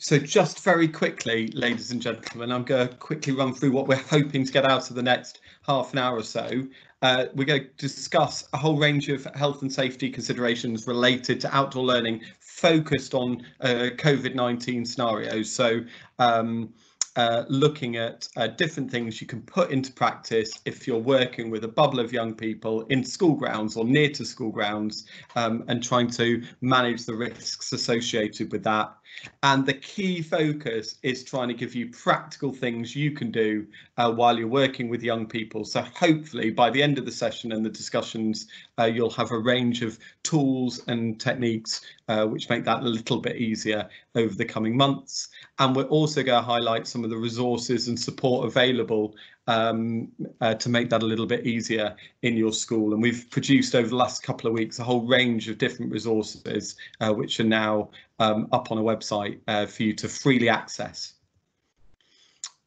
So just very quickly, ladies and gentlemen, I'm going to quickly run through what we're hoping to get out of the next half an hour or so. We're going to discuss a whole range of health and safety considerations related to outdoor learning focused on COVID-19 scenarios. So looking at different things you can put into practice if you're working with a bubble of young people in school grounds or near to school grounds, and trying to manage the risks associated with that. And the key focus is trying to give you practical things you can do while you're working with young people. So hopefully by the end of the session and the discussions, you'll have a range of tools and techniques which make that a little bit easier over the coming months. And we're also going to highlight some of the resources and support available to make that a little bit easier in your school. And we've produced over the last couple of weeks a whole range of different resources which are now up on a website for you to freely access.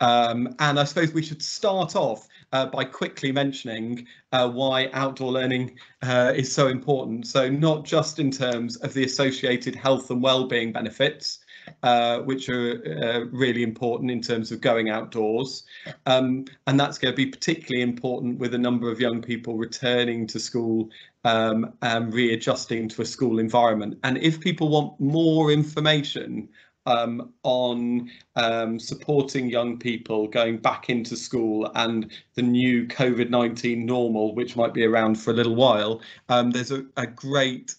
And I suppose we should start off by quickly mentioning why outdoor learning is so important. So not just in terms of the associated health and well-being benefits, which are really important in terms of going outdoors. And that's going to be particularly important with a number of young people returning to school and readjusting to a school environment. And if people want more information on supporting young people going back into school and the new COVID-19 normal, which might be around for a little while, there's a great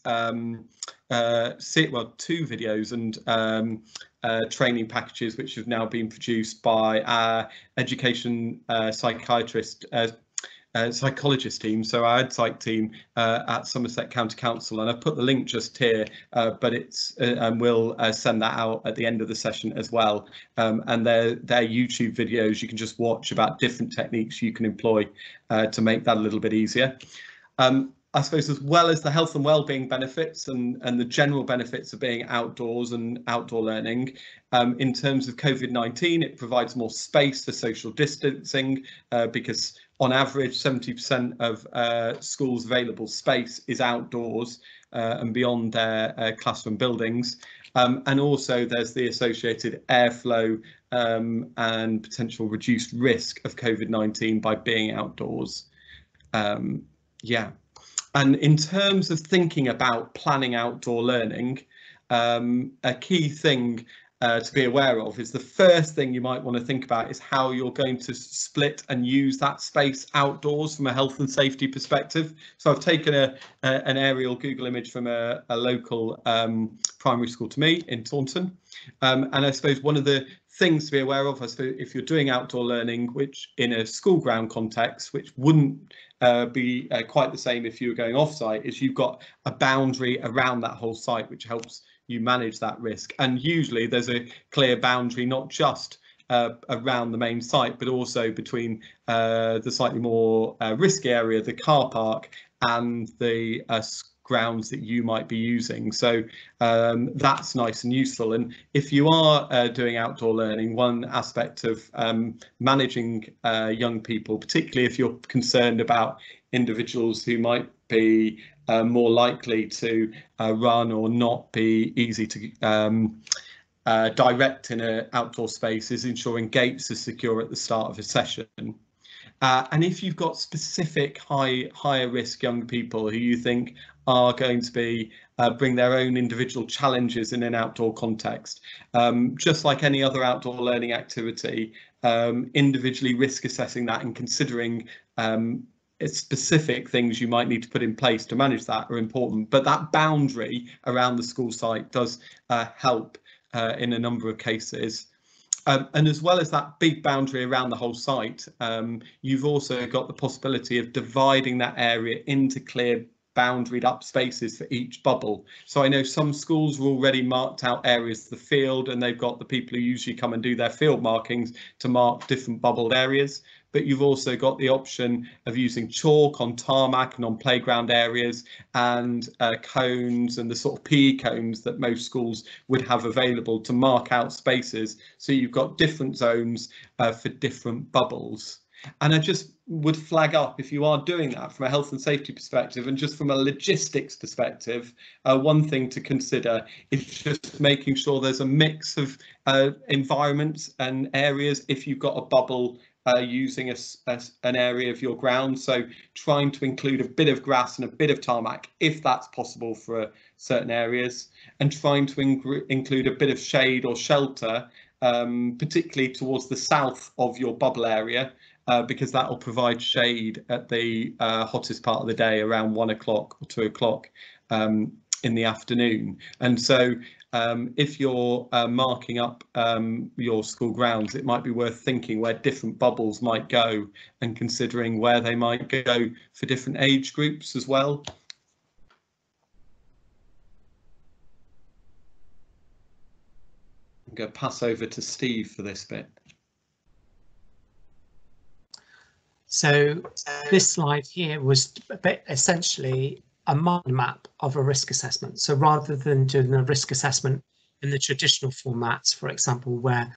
two videos and training packages which have now been produced by our education psychologist team, so our EdPsych team at Somerset County Council, and I've put the link just here, but it's and we'll send that out at the end of the session as well. And they're YouTube videos you can just watch about different techniques you can employ to make that a little bit easier. I suppose as well as the health and well-being benefits and the general benefits of being outdoors and outdoor learning, in terms of COVID-19, it provides more space for social distancing because on average 70% of schools' available space is outdoors and beyond their classroom buildings. And also there's the associated airflow and potential reduced risk of COVID-19 by being outdoors. Yeah. And in terms of thinking about planning outdoor learning, a key thing to be aware of is the first thing you might want to think about is how you're going to split and use that space outdoors from a health and safety perspective. So I've taken an aerial Google image from a local primary school to me in Taunton. And I suppose one of the things to be aware of, I suppose, if you're doing outdoor learning, which in a school ground context, which wouldn't be quite the same if you were going off-site, is you've got a boundary around that whole site, which helps you manage that risk. And usually there's a clear boundary, not just around the main site, but also between the slightly more risky area, the car park, and the grounds that you might be using. So that's nice and useful. And if you are doing outdoor learning, one aspect of managing young people, particularly if you're concerned about individuals who might be more likely to run or not be easy to direct in an outdoor space, is ensuring gates are secure at the start of a session. And if you've got specific higher risk young people who you think are going to be bring their own individual challenges in an outdoor context, just like any other outdoor learning activity, individually risk assessing that and considering specific things you might need to put in place to manage that are important. But that boundary around the school site does help in a number of cases. And as well as that big boundary around the whole site, you've also got the possibility of dividing that area into clear boundaried up spaces for each bubble. So I know some schools have already marked out areas of the field, and they've got the people who usually come and do their field markings to mark different bubbled areas. But you've also got the option of using chalk on tarmac and on playground areas, and cones and the sort of PE cones that most schools would have available to mark out spaces. So you've got different zones for different bubbles. And I just would flag up, if you are doing that from a health and safety perspective and just from a logistics perspective, one thing to consider is just making sure there's a mix of environments and areas if you've got a bubble using an area of your ground. So trying to include a bit of grass and a bit of tarmac, if that's possible for certain areas, and trying to include a bit of shade or shelter, particularly towards the south of your bubble area, because that will provide shade at the hottest part of the day around 1 o'clock or 2 o'clock in the afternoon. And so if you're marking up your school grounds, it might be worth thinking where different bubbles might go and considering where they might go for different age groups as well. I'm going to pass over to Steve for this bit. So this slide here was essentially a mind map of a risk assessment. So rather than doing a risk assessment in the traditional formats, for example, where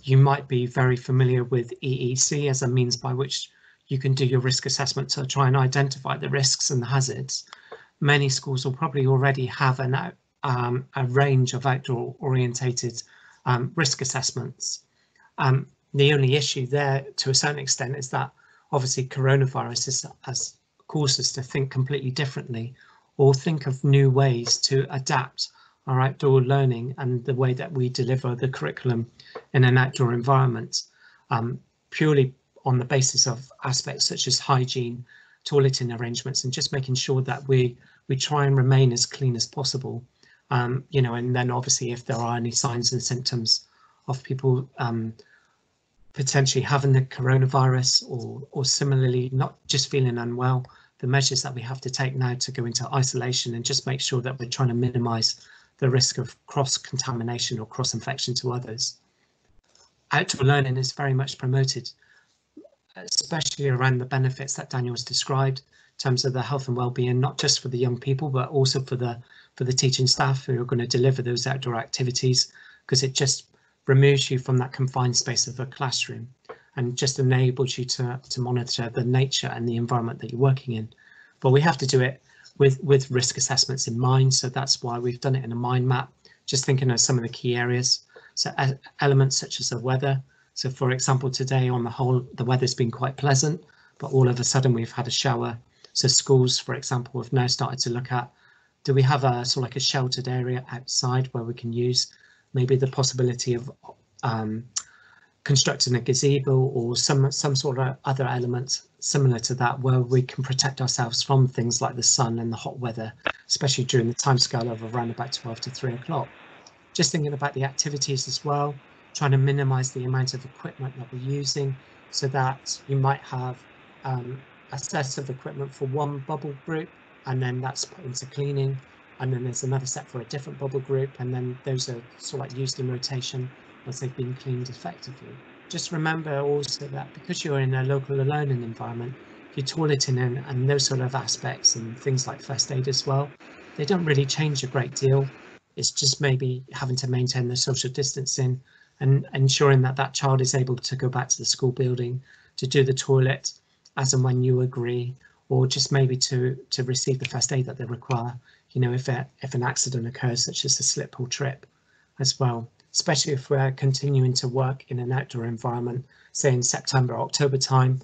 you might be very familiar with EEC as a means by which you can do your risk assessment to try and identify the risks and the hazards, many schools will probably already have a range of outdoor orientated risk assessments. The only issue there to a certain extent is that obviously coronavirus has caused us to think completely differently or think of new ways to adapt our outdoor learning and the way that we deliver the curriculum in an outdoor environment, purely on the basis of aspects such as hygiene, toileting arrangements, and just making sure that we try and remain as clean as possible. You know, and then obviously if there are any signs and symptoms of people potentially having the coronavirus or similarly not just feeling unwell, the measures that we have to take now to go into isolation and just make sure that we're trying to minimize the risk of cross-contamination or cross-infection to others. Outdoor learning is very much promoted, especially around the benefits that Daniel has described in terms of the health and well-being, not just for the young people, but also for the teaching staff who are going to deliver those outdoor activities, because it just removes you from that confined space of a classroom and just enables you to monitor the nature and the environment that you're working in. But we have to do it with risk assessments in mind, so that's why we've done it in a mind map, just thinking of some of the key areas. So elements such as the weather. So for example, today on the whole, the weather's been quite pleasant, but all of a sudden we've had a shower. So schools, for example, have now started to look at, do we have a sort of like a sheltered area outside where we can use maybe the possibility of constructing a gazebo or some sort of other elements similar to that, where we can protect ourselves from things like the sun and the hot weather, especially during the timescale of around about 12 to 3 o'clock. Just thinking about the activities as well, trying to minimize the amount of equipment that we're using, so that you might have a set of equipment for one bubble group, and then that's put into cleaning, and then there's another set for a different bubble group, and then those are sort of like used in rotation once they've been cleaned effectively. Just remember also that because you're in a local learning environment, your toileting and those sort of aspects and things like first aid as well, they don't really change a great deal. It's just maybe having to maintain the social distancing and ensuring that that child is able to go back to the school building to do the toilet as and when you agree, or just maybe to receive the first aid that they require, you know, if an accident occurs, such as a slip or trip as well, especially if we're continuing to work in an outdoor environment, say in September, October time,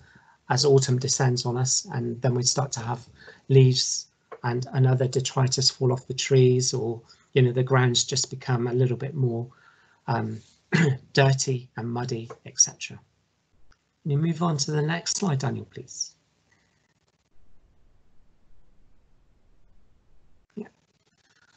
as autumn descends on us, and then we start to have leaves and other detritus fall off the trees, or, you know, the grounds just become a little bit more dirty and muddy, etc. Can you move on to the next slide, Daniel, please? Yeah.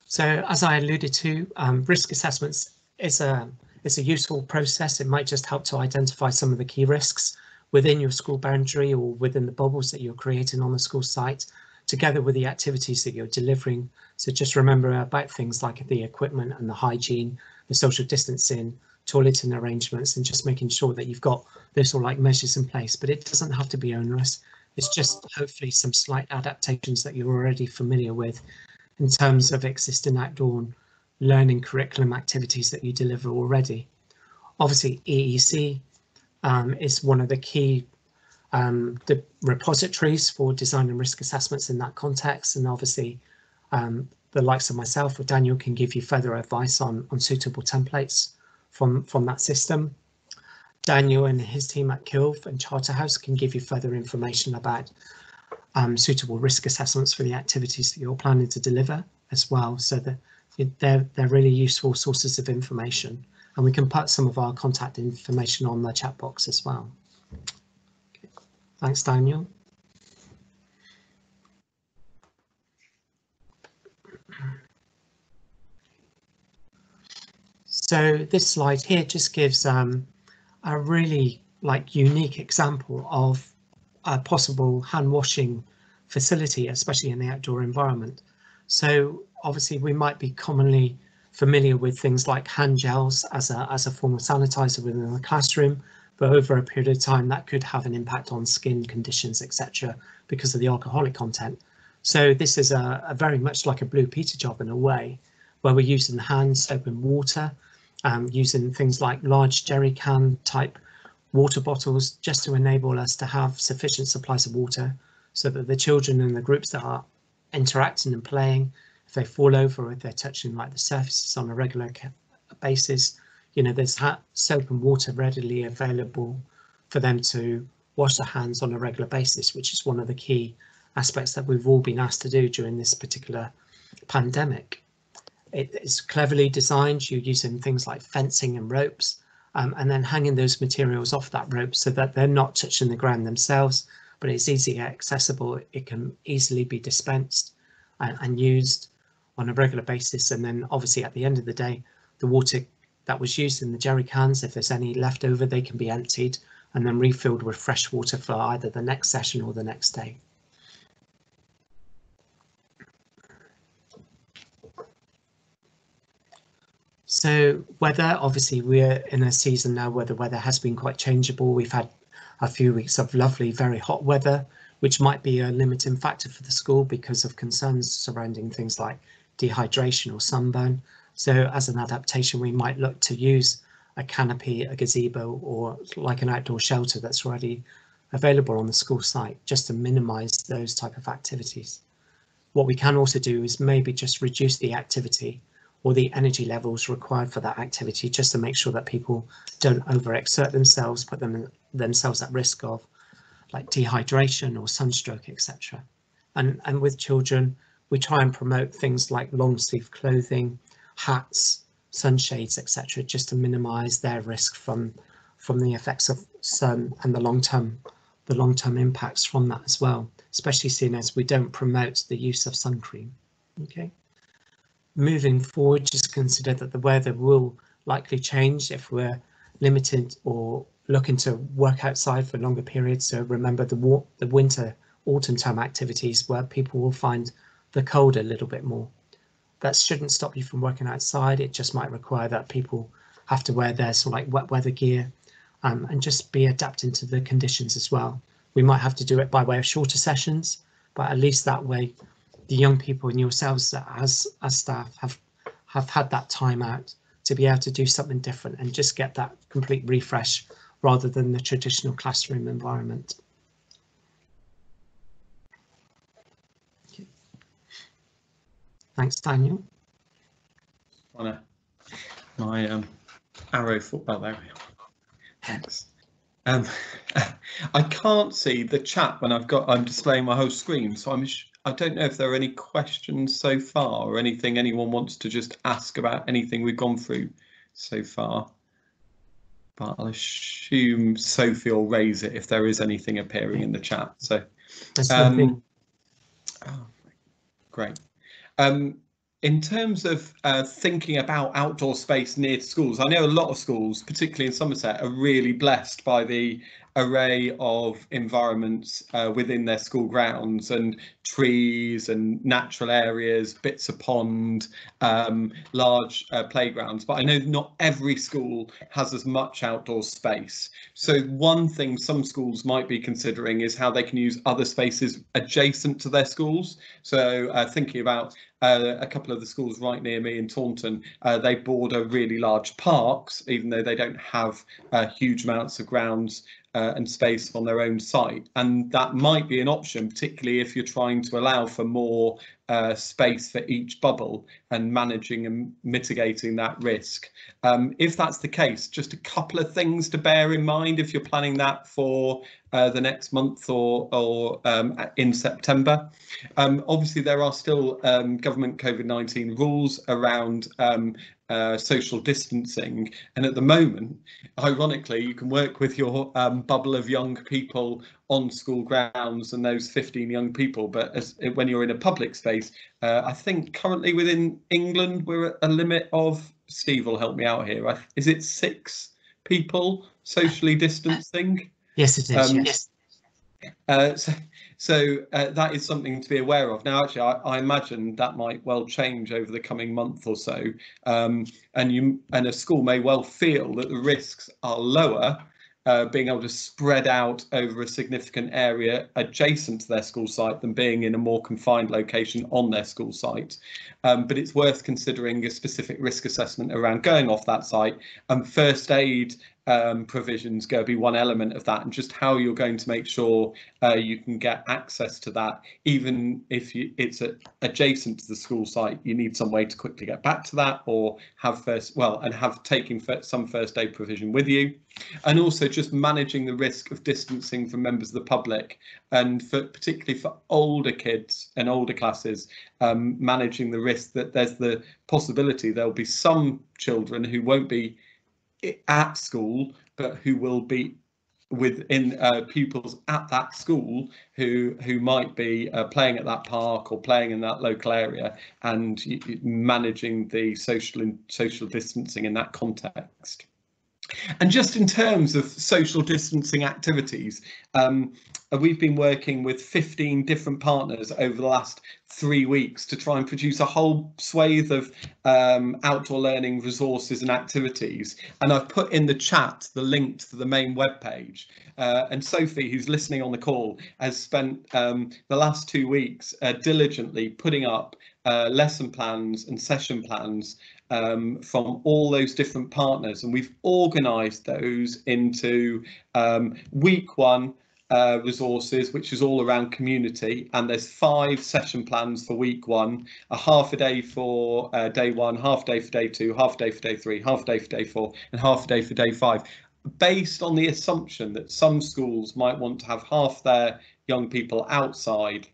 So as I alluded to, risk assessments is a useful process. It might just help to identify some of the key risks within your school boundary or within the bubbles that you're creating on the school site, together with the activities that you're delivering. So just remember about things like the equipment and the hygiene, the social distancing, toileting arrangements, and just making sure that you've got those sort of like measures in place. But it doesn't have to be onerous. It's just hopefully some slight adaptations that you're already familiar with in terms of existing outdoor learning curriculum activities that you deliver already. Obviously, EEC is one of the key the repositories for designing risk assessments in that context, and obviously the likes of myself or Daniel can give you further advice on suitable templates from that system. Daniel and his team at Kilv and Charterhouse can give you further information about suitable risk assessments for the activities that you're planning to deliver as well. So that they're really useful sources of information, and we can put some of our contact information on the chat box as well. Okay. Thanks, Daniel. So this slide here just gives a really unique example of a possible hand washing facility, especially in the outdoor environment. So obviously we might be commonly familiar with things like hand gels as a form of sanitizer within the classroom, but over a period of time that could have an impact on skin conditions, etc., because of the alcoholic content. So this is a very much like a Blue Peter job in a way, where we're using hand soap and water, using things like large jerry can type water bottles just to enable us to have sufficient supplies of water, so that the children and the groups that are interacting and playing, if they fall over or if they're touching like the surfaces on a regular basis, there's soap and water readily available for them to wash their hands on a regular basis, which is one of the key aspects that we've all been asked to do during this particular pandemic. It is cleverly designed. You're using things like fencing and ropes, and then hanging those materials off that rope so that they're not touching the ground themselves, but it's easily accessible. It can easily be dispensed and used on a regular basis. And then obviously at the end of the day, the water that was used in the jerry cans, if there's any left over, they can be emptied and then refilled with fresh water for either the next session or the next day. So weather, obviously we're in a season now where the weather has been quite changeable. We've had a few weeks of lovely, very hot weather, which might be a limiting factor for the school because of concerns surrounding things like dehydration or sunburn. So as an adaptation, we might look to use a canopy, a gazebo, or like an outdoor shelter that's already available on the school site, just to minimise those type of activities. What we can also do is maybe just reduce the activity or the energy levels required for that activity, just to make sure that people don't overexert themselves, put themselves at risk of like dehydration or sunstroke, etc. And with children, we try and promote things like long sleeve clothing, hats, sunshades, etc., just to minimise their risk from the effects of sun and the long-term impacts from that as well, especially seeing as we don't promote the use of sun cream. Okay. Moving forward, just consider that the weather will likely change if we're limited or looking to work outside for longer periods. So remember the winter, autumn time activities where people will find the cold a little bit more. That shouldn't stop you from working outside. It just might require that people have to wear their sort of like wet weather gear, and just be adapting to the conditions as well. We might have to do it by way of shorter sessions, but at least that way the young people and yourselves as staff have had that time out to be able to do something different and just get that complete refresh rather than the traditional classroom environment. Okay. Thanks, Daniel. My arrow football, there we are. Thanks. I can't see the chat when I'm displaying my whole screen, so I don't know if there are any questions so far or anything anyone wants to just ask about anything we've gone through so far. But I'll assume Sophie will raise it if there is anything appearing in the chat. So, oh, great. In terms of thinking about outdoor space near to schools, I know a lot of schools, particularly in Somerset, are really blessed by the array of environments within their school grounds, and trees and natural areas, bits of pond, large playgrounds. But I know not every school has as much outdoor space. So one thing some schools might be considering is how they can use other spaces adjacent to their schools. So thinking about a couple of the schools right near me in Taunton, they border really large parks, even though they don't have huge amounts of grounds and space on their own site, and that might be an option, particularly if you're trying to allow for more space for each bubble and managing and mitigating that risk. If that's the case, just a couple of things to bear in mind if you're planning that for the next month or in September. Obviously, there are still government COVID-19 rules around social distancing, and at the moment, ironically, you can work with your bubble of young people on school grounds and those 15 young people, but when you're in a public space, I think currently within England we're at a limit of, Steve will help me out here, is it 6 people socially distancing? Yes, it is. Yes. So that is something to be aware of. Now, actually, I imagine that might well change over the coming month or so, and a school may well feel that the risks are lower, being able to spread out over a significant area adjacent to their school site than being in a more confined location on their school site. But it's worth considering a specific risk assessment around going off that site, and first aid provisions go be one element of that, and just how you're going to make sure you can get access to that, even if it's adjacent to the school site. You need some way to quickly get back to that, or have taken some first aid provision with you, and also just managing the risk of distancing from members of the public, and particularly for older kids and older classes, managing the risk that there's the possibility there'll be some children who won't be at school, but who will be within pupils at that school who might be playing at that park or playing in that local area, and managing the social distancing in that context. And just in terms of social distancing activities, we've been working with 15 different partners over the last 3 weeks to try and produce a whole swathe of outdoor learning resources and activities. And I've put in the chat the link to the main webpage. And Sophie, who's listening on the call, has spent the last 2 weeks diligently putting up lesson plans and session plans from all those different partners, and we've organised those into week 1 resources, which is all around community, and there's 5 session plans for week 1, a half a day for day 1, half a day for day 2, half a day for day 3, half a day for day 4, and half a day for day 5, based on the assumption that some schools might want to have half their young people outside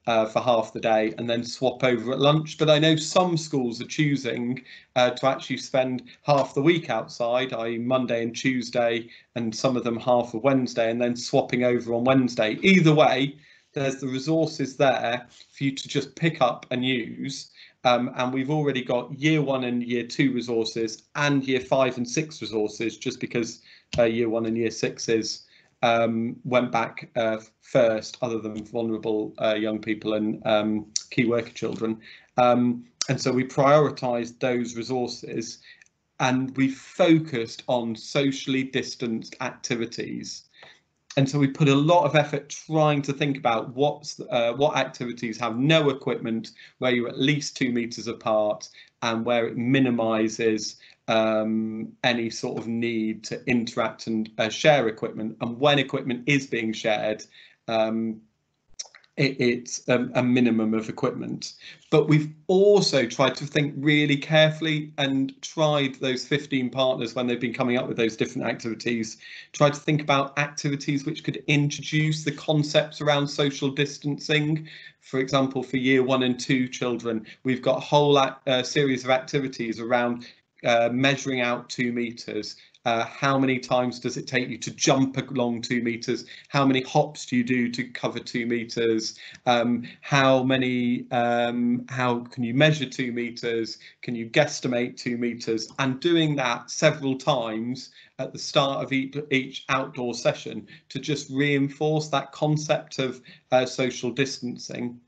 for half the day and then swap over at lunch. But I know some schools are choosing to actually spend half the week outside, i.e. Monday and Tuesday, and some of them half of Wednesday, and then swapping over on Wednesday. Either way, there's the resources there for you to just pick up and use. And we've already got year 1 and year 2 resources and year 5 and 6 resources, just because year 1 and year 6s went back first, other than vulnerable young people and key worker children. And so we prioritised those resources, and we focused on socially distanced activities. And so we put a lot of effort trying to think about what activities have no equipment, where you're at least 2 meters apart, and where it minimises any sort of need to interact and share equipment. And when equipment is being shared, it's a minimum of equipment. But we've also tried to think really carefully, and tried those 15 partners, when they've been coming up with those different activities, tried to think about activities which could introduce the concepts around social distancing. For example, for year 1 and 2 children, we've got a whole series of activities around measuring out 2 meters. How many times does it take you to jump along 2 meters? How many hops do you do to cover 2 meters? How can you measure 2 meters? Can you guesstimate 2 meters? And doing that several times at the start of each outdoor session to just reinforce that concept of social distancing.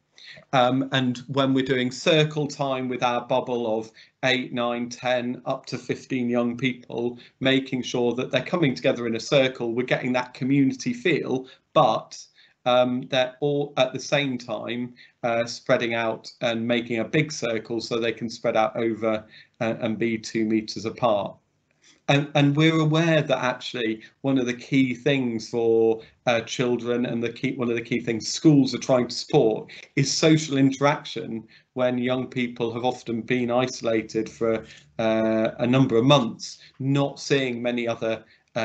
And when we're doing circle time with our bubble of 8, 9, 10, up to 15 young people, making sure that they're coming together in a circle, we're getting that community feel, but they're all at the same time spreading out and making a big circle so they can spread out over and be 2 meters apart. And we're aware that actually one of the key things for children, and one of the key things schools are trying to support, is social interaction, when young people have often been isolated for a number of months, not seeing many other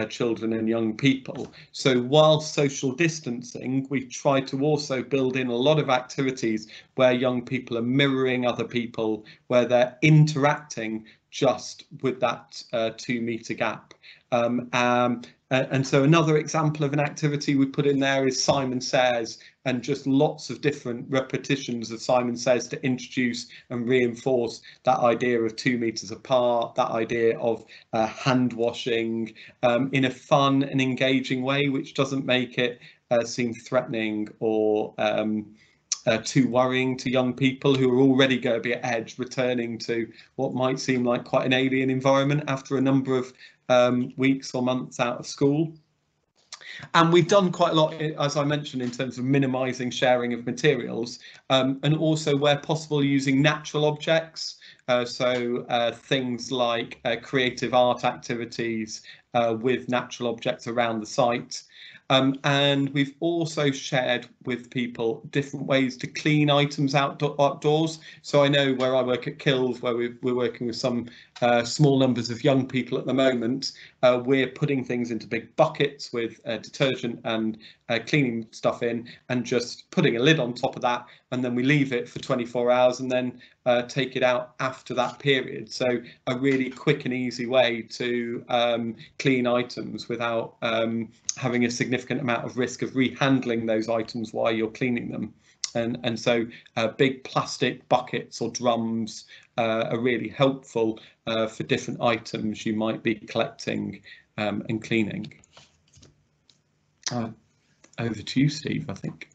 children and young people. So while social distancing, we try to also build in a lot of activities where young people are mirroring other people, where they're interacting just with that 2-metre gap. And so another example of an activity we put in there is Simon Says, and just lots of different repetitions of Simon Says to introduce and reinforce that idea of 2 metres apart, that idea of hand washing in a fun and engaging way, which doesn't make it seem threatening or too worrying to young people who are already going to be at edge, returning to what might seem like quite an alien environment after a number of weeks or months out of school. And we've done quite a lot, as I mentioned, in terms of minimising sharing of materials, and also where possible using natural objects. So things like creative art activities with natural objects around the site. And we've also shared with people different ways to clean items outdoors. So I know where I work at Kills, where we're working with some small numbers of young people at the moment, we're putting things into big buckets with detergent and cleaning stuff in, and just putting a lid on top of that, and then we leave it for 24 hours and then take it out after that period. So a really quick and easy way to clean items without having a significant amount of risk of rehandling those items while you're cleaning them. And so big plastic buckets or drums are really helpful for different items you might be collecting and cleaning. Over to you, Steve, I think.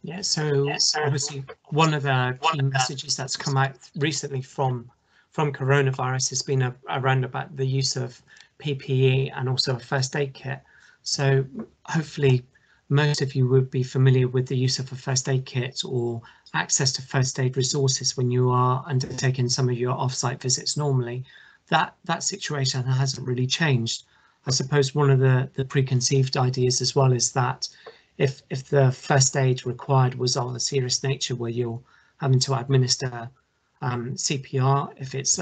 Yeah, so obviously one of the key messages that's come out recently from coronavirus has been around about the use of PPE and also a first aid kit. So hopefully most of you would be familiar with the use of a first aid kit or access to first aid resources when you are undertaking some of your off-site visits normally. That situation hasn't really changed. I suppose one of the preconceived ideas as well is that if the first aid required was of a serious nature, where you're having to administer CPR, if it's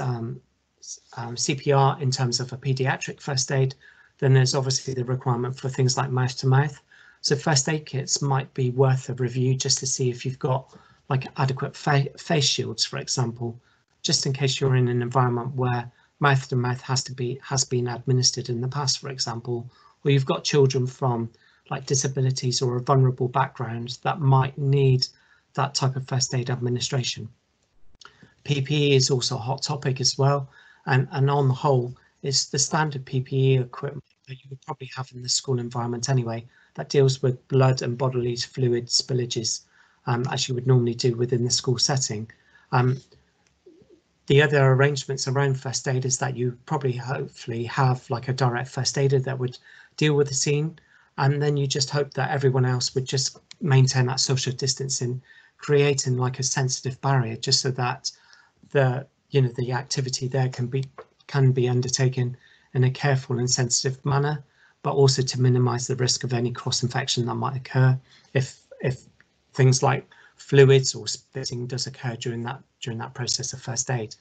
CPR in terms of a paediatric first aid, then there's obviously the requirement for things like mouth to mouth. So first aid kits might be worth a review just to see if you've got like adequate face shields, for example, just in case you're in an environment where mouth to mouth has been administered in the past, for example, or you've got children from like disabilities or a vulnerable background that might need that type of first aid administration. PPE is also a hot topic as well, and on the whole, it's the standard PPE equipment that you would probably have in the school environment anyway, that deals with blood and bodily fluid spillages, as you would normally do within the school setting. The other arrangements around first aid is that you probably hopefully have like a direct first aider that would deal with the scene, and then you just hope that everyone else would just maintain that social distancing, creating like a sensitive barrier, just so that the activity there can be undertaken in a careful and sensitive manner, but also to minimize the risk of any cross infection that might occur if things like fluids or spitting does occur during that process of first aid.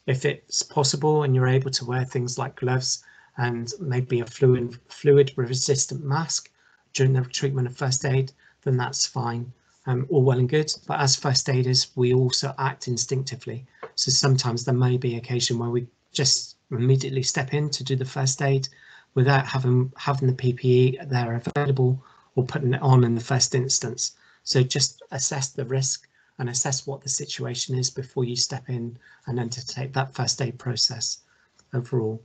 If it's possible and you're able to wear things like gloves and maybe a fluid resistant mask during the treatment of first aid, then that's fine, all well and good. But as first aiders, we also act instinctively. So sometimes there may be occasion where we just immediately step in to do the first aid without having the PPE there available or putting it on in the first instance. So just assess the risk and assess what the situation is before you step in and undertake that first aid process overall.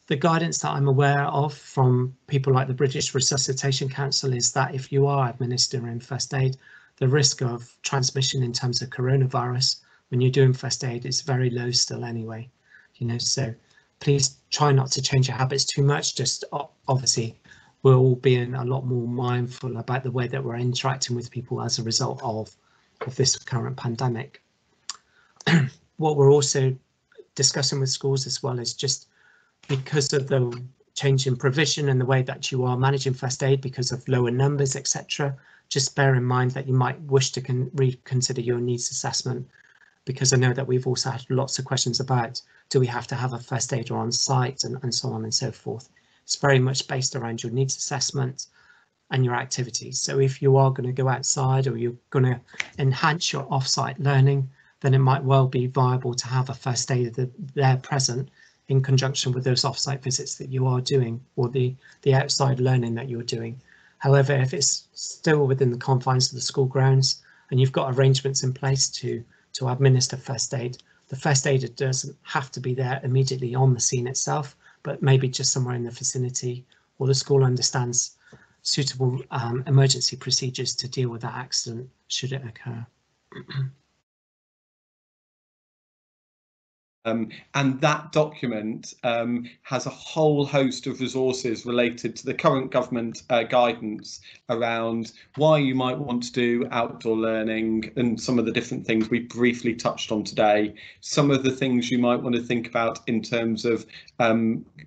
The guidance that I'm aware of from people like the British Resuscitation Council is that if you are administering first aid, the risk of transmission in terms of coronavirus when you're doing first aid is very low still anyway. So please try not to change your habits too much. Just obviously we're all being a lot more mindful about the way that we're interacting with people as a result of this current pandemic. What we're also discussing with schools, as well as just because of the change in provision and the way that you are managing first aid because of lower numbers, etc. Just bear in mind that you might wish to reconsider your needs assessment, because I know that we've also had lots of questions about, do we have to have a first aider on site, and so on and so forth. It's very much based around your needs assessment and your activities. So if you are going to go outside, or you're going to enhance your off-site learning, then it might well be viable to have a first aider there present in conjunction with those off-site visits that you are doing, or the outside learning that you're doing. However, if it's still within the confines of the school grounds and you've got arrangements in place to administer first aid, the first aider doesn't have to be there immediately on the scene itself, but maybe just somewhere in the vicinity, or the school understands suitable emergency procedures to deal with that accident should it occur. And that document has a whole host of resources related to the current government guidance around why you might want to do outdoor learning, and some of the different things we briefly touched on today. Some of the things you might want to think about in terms of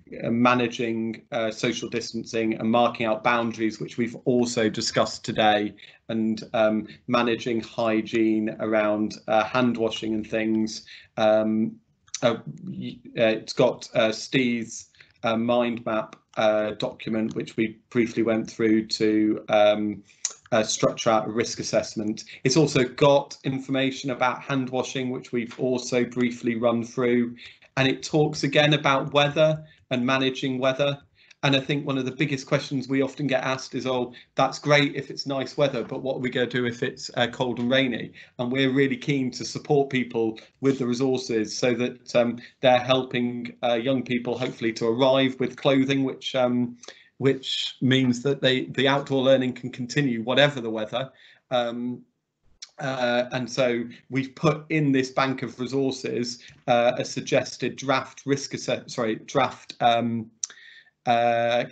managing social distancing and marking out boundaries, which we've also discussed today, and managing hygiene around hand washing and things. It's got Steve's mind map document, which we briefly went through to structure out a risk assessment. It's also got information about hand washing, which we've also briefly run through, and it talks again about weather and managing weather. And I think one of the biggest questions we often get asked is, oh, that's great if it's nice weather, but what are we going to do if it's cold and rainy? And we're really keen to support people with the resources so that they're helping young people hopefully to arrive with clothing, which means that the outdoor learning can continue whatever the weather. And so we've put in this bank of resources a suggested draft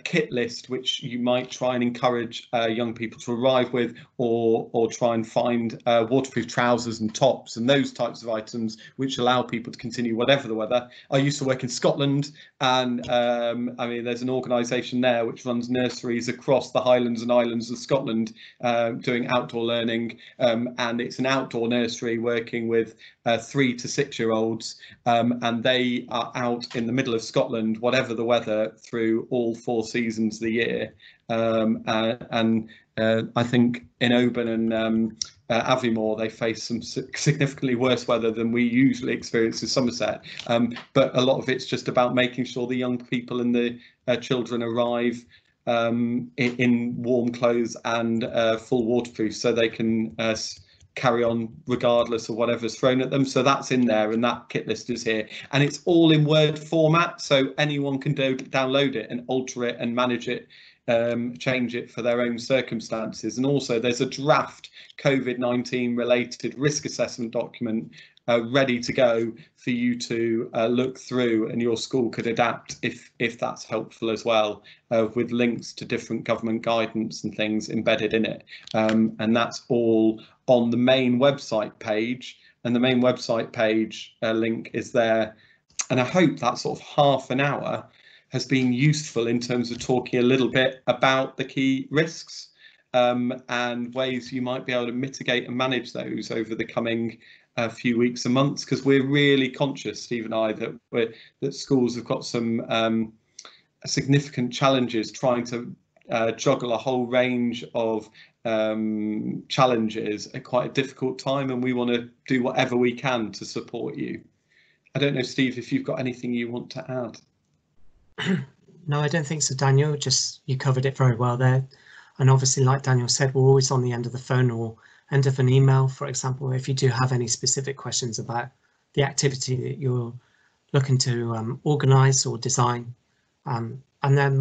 kit list, which you might try and encourage young people to arrive with, or try and find waterproof trousers and tops and those types of items which allow people to continue whatever the weather. I used to work in Scotland, and I mean, there's an organisation there which runs nurseries across the Highlands and Islands of Scotland doing outdoor learning, and it's an outdoor nursery working with 3 to 6 year olds, and they are out in the middle of Scotland whatever the weather through all 4 seasons of the year. I think in Oban and Aviemore they face some significantly worse weather than we usually experience in Somerset, but a lot of it's just about making sure the young people and the children arrive in warm clothes and full waterproof, so they can carry on regardless of whatever's thrown at them. So that's in there, and that kit list is here, and it's all in Word format, so anyone can download it and alter it and manage it, change it for their own circumstances. And also there's a draft COVID-19 related risk assessment document ready to go for you to look through, and your school could adapt if that's helpful as well, with links to different government guidance and things embedded in it, and that's all on the main website page, and the main website page link is there. And I hope that sort of half an hour has been useful in terms of talking a little bit about the key risks and ways you might be able to mitigate and manage those over the coming few weeks and months, because we're really conscious, Steve and I, that schools have got some significant challenges trying to juggle a whole range of challenges at quite a difficult time, and we want to do whatever we can to support you. I don't know, Steve, if you've got anything you want to add. No, I don't think so, Daniel. Just you covered it very well there. And obviously, like Daniel said, we're always on the end of the phone or end of an email, for example, if you do have any specific questions about the activity that you're looking to organise or design. And then